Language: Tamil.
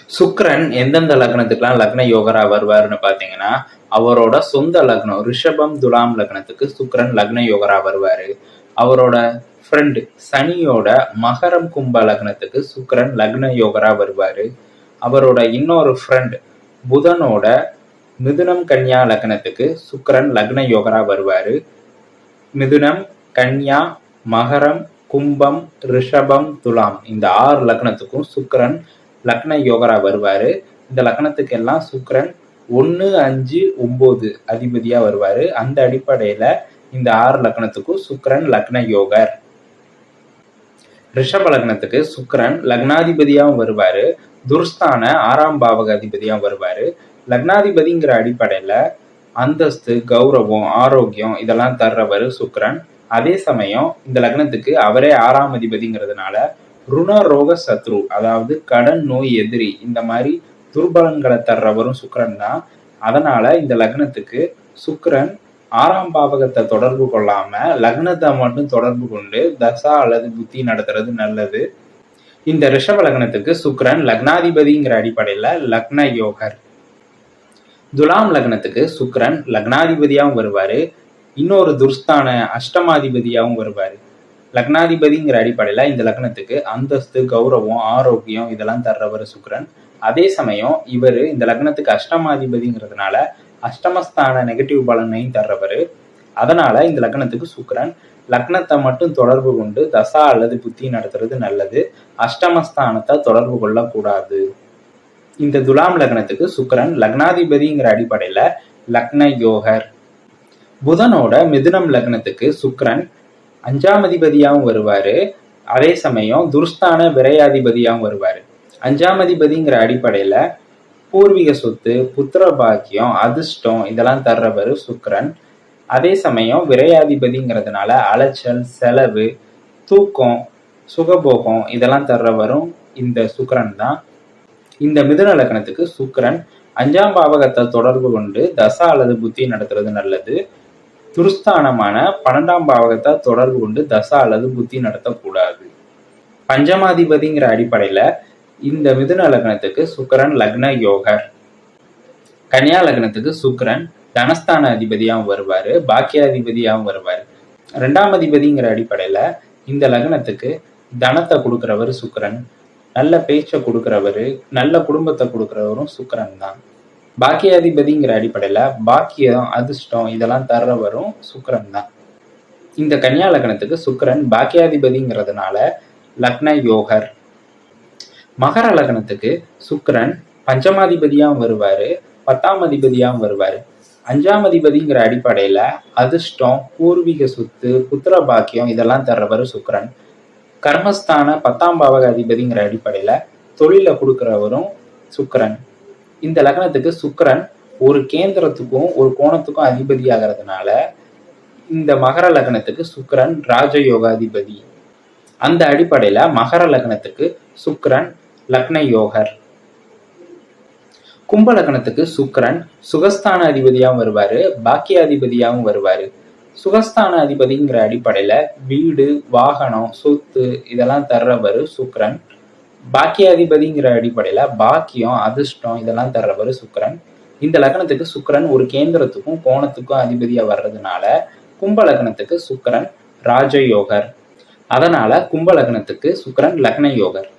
சுக்கிரன் எந்தெந்த லக்னத்துக்குலாம் லக்ன யோகரா வருவாருன்னு பாத்தீங்கன்னா, அவரோட சொந்த லக்னம் ரிஷபம் துலாம் லக்னத்துக்கு சுக்கிரன் லக்ன யோகரா வருவாரு. அவரோட ஃப்ரெண்டு சனியோட மகரம் கும்ப லக்னத்துக்கு சுக்கிரன் லக்ன யோகரா வருவாரு. அவரோட இன்னொரு ஃப்ரெண்ட் புதனோட மிதுனம் கன்யா லக்னத்துக்கு சுக்கிரன் லக்ன யோகரா வருவாரு. மிதுனம், கன்யா, மகரம், கும்பம், ரிஷபம், துலாம் இந்த 6 லக்னத்துக்கும் சுக்கிரன் லக்ன யோகரா வருவாரு. இந்த லக்னத்துக்கு எல்லாம் சுக்கிரன் 1, 5, 9 அதிபதியா வருவாரு. அந்த அடிப்படையில இந்த 6 லக்னத்துக்கும் சுக்கிரன் லக்ன யோகர். ரிஷப லக்னத்துக்கு சுக்கிரன் லக்னாதிபதியாவும் வருவாரு. துர்ஸ்தான 6ஆம் பாவக அதிபதியாவும் வருவாரு. லக்னாதிபதிங்கிற அடிப்படையில அந்தஸ்து, கௌரவம், ஆரோக்கியம் இதெல்லாம் தர்றவர் சுக்கிரன். அதே சமயம் இந்த லக்னத்துக்கு அவரே 6ஆம் அதிபதிங்கிறதுனால ருண ரோக சத்ரு, அதாவது கடன், நோய், எதிரி இந்த மாதிரி துர்பலன்களை தர்றவரும் சுக்கிரன் தான். அதனால இந்த லக்னத்துக்கு சுக்கிரன் 6ஆம் பாவகத்தை தொடர்பு கொள்ளாம லக்னத்தை மட்டும் தொடர்பு கொண்டு தசா அல்லது புத்தி நடத்துறது நல்லது. இந்த ரிஷப லக்னத்துக்கு சுக்கிரன் லக்னாதிபதிங்கிற அடிப்படையில லக்ன யோகர். துலாம் லக்னத்துக்கு சுக்கிரன் லக்னாதிபதியாகவும் வருவாரு. இன்னொரு துர்ஸ்தான அஷ்டமாதிபதியாகவும் வருவாரு. லக்னாதிபதிங்கிற அடிப்படையில இந்த லக்னத்துக்கு அந்தஸ்து, கௌரவம், ஆரோக்கியம் இதெல்லாம் தர்றவர் சுக்கிரன். அதே சமயம் இவர் இந்த லக்னத்துக்கு அஷ்டமாதிபதிங்கிறதுனால அஷ்டமஸ்தான நெகட்டிவ் பலனையும் தர்றவர். அதனால இந்த லக்னத்துக்கு சுக்கிரன் லக்னத்தை மட்டும் தொடர்பு கொண்டு தசா அல்லது புத்தி நடத்துறது நல்லது. அஷ்டமஸ்தானத்தை தொடர்பு கொள்ளக்கூடாது. இந்த துலாம் லக்னத்துக்கு சுக்கிரன் லக்னாதிபதிங்கிற அடிப்படையில லக்ன யோகர். புதனோட மிதுனம் லக்னத்துக்கு சுக்கிரன் 5ஆம் அதிபதியாகவும் வருவாரு. அதே சமயம் துர்ஸ்தான விரையாதிபதியாகவும் வருவாரு. 5ஆம் அதிபதிங்கிற அடிப்படையில பூர்வீக சொத்து, புத்திர பாக்கியம், அதிர்ஷ்டம் இதெல்லாம் தர்றவர் சுக்கிரன். அதே சமயம் விரையாதிபதிங்கிறதுனால அலைச்சல், செலவு, தூக்கம், சுகபோகம் இதெல்லாம் தர்றவரும் இந்த சுக்கிரன் தான். இந்த மிதுன லக்னத்துக்கு சுக்கிரன் 5ஆம் பாவகத்தை தொடர்பு கொண்டு தசா அல்லது புத்தி நடத்துறது நல்லது. துருஸ்தானமான 12ஆம் பாவகத்தை தொடர்பு கொண்டு தசா அல்லது புத்தி நடத்தக்கூடாது. பஞ்சமாதிபதிங்கிற அடிப்படையில இந்த மிதுன லக்னத்துக்கு சுக்கிரன் லக்ன யோகர். கன்யா லக்னத்துக்கு சுக்கிரன் தனஸ்தான அதிபதியாகவும் வருவாரு, பாக்கியாதிபதியாகவும் வருவாரு. 2ஆம் அதிபதிங்கிற அடிப்படையில இந்த லக்னத்துக்கு தனத்தை கொடுக்கிறவர் சுக்கிரன். நல்ல பேச்சை கொடுக்கிறவரு, நல்ல குடும்பத்தை கொடுக்கிறவரும் சுக்கிரன் தான். பாக்கியாதிபதிங்கிற அடிப்படையில பாக்கியம், அதிர்ஷ்டம் இதெல்லாம் தர்றவரும் சுக்கிரன் தான். இந்த கன்யா லக்னத்துக்கு சுக்கிரன் பாக்கியாதிபதிங்கிறதுனால லக்ன யோகர். மகர லக்னத்துக்கு சுக்கிரன் பஞ்சமாதிபதியாகவும் வருவாரு, 10ஆம் அதிபதியாகவும் வருவாரு. 5ஆம் அதிபதிங்கிற அடிப்படையில அதிர்ஷ்டம், பூர்வீக சொத்து, புத்திர பாக்கியம் இதெல்லாம் தர்றவர் சுக்கிரன். கர்மஸ்தான 10ஆம் பாவக அதிபதிங்கிற அடிப்படையில தொழில கொடுக்கிறவரும் சுக்கிரன். இந்த லக்னத்துக்கு சுக்கிரன் ஒரு கேந்திரத்துக்கும் ஒரு கோணத்துக்கும் அதிபதி ஆகிறதுனால இந்த மகர லக்னத்துக்கு சுக்கிரன் ராஜயோகாதிபதி. அந்த அடிப்படையில மகர லக்னத்துக்கு சுக்கிரன் லக்ன யோகர். கும்ப லக்னத்துக்கு சுக்கிரன் சுகஸ்தான அதிபதியாகவும் வருவாரு, பாக்கியாதிபதியாகவும் வருவாரு. சுகஸ்தான அதிபதிங்கிற அடிப்படையில வீடு, வாகனம், சொத்து இதெல்லாம் தர்றவர் சுக்கிரன். பாக்கியாதிபதிங்கிற அடிப்படையில பாக்கியம், அதிர்ஷ்டம் இதெல்லாம் தர்றவர் சுக்கிரன். இந்த லக்னத்துக்கு சுக்கிரன் ஒரு கேந்திரத்துக்கும் கோணத்துக்கும் அதிபதியா வர்றதுனால கும்ப லக்னத்துக்கு சுக்கிரன் ராஜயோகர். அதனால கும்ப லக்னத்துக்கு சுக்கிரன் லக்ன யோகர்.